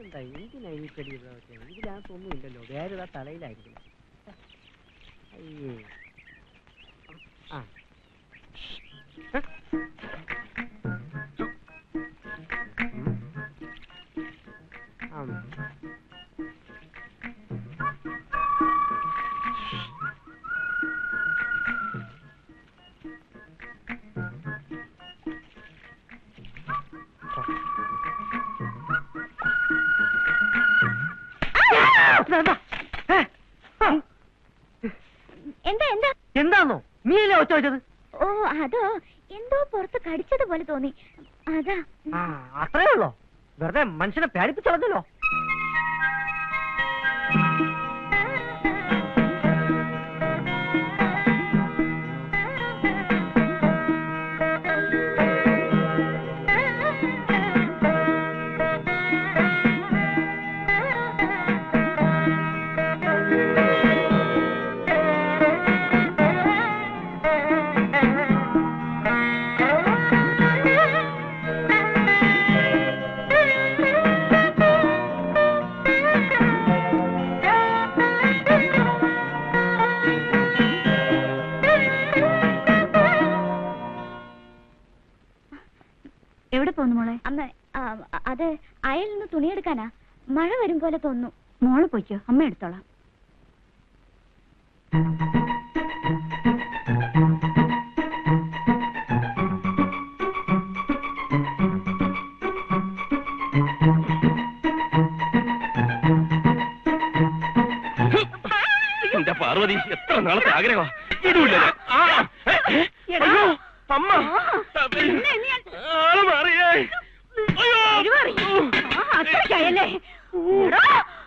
ഇതെന്താ എന്തിനാ ഈ ചെടി ഇവിടെ വെച്ചത്? ഇതിനകത്തൊന്നും ഇല്ലല്ലോ, വേറെ തലയിലായിരിക്കും. അയ്യേ ആ എന്താണോ നീയല്ലേ ഒച്ച വെച്ചത്? ഓ അതോ എന്തോ പുറത്ത് കടിച്ചതുപോലെ തോന്നി, അതാ. അത്രേ ഉള്ളോ? വെറുതെ മനുഷ്യനെ പേടിപ്പിച്ചളഞ്ഞല്ലോ. എവിടെ പോന്നു മോളെ? അമ്മ അത് അയൽ നിന്ന് തുണിയെടുക്കാനാ. മഴ വരും പോലെ തോന്നുന്നു. മോള് പോയിക്കോ, അമ്മ എടുത്തോളാം. എന്റെ പാർവതി, എത്ര നാളത്തെ ആഗ്രഹം. ഇടൂല്ല അമ്മ ആള് മാറിയേ.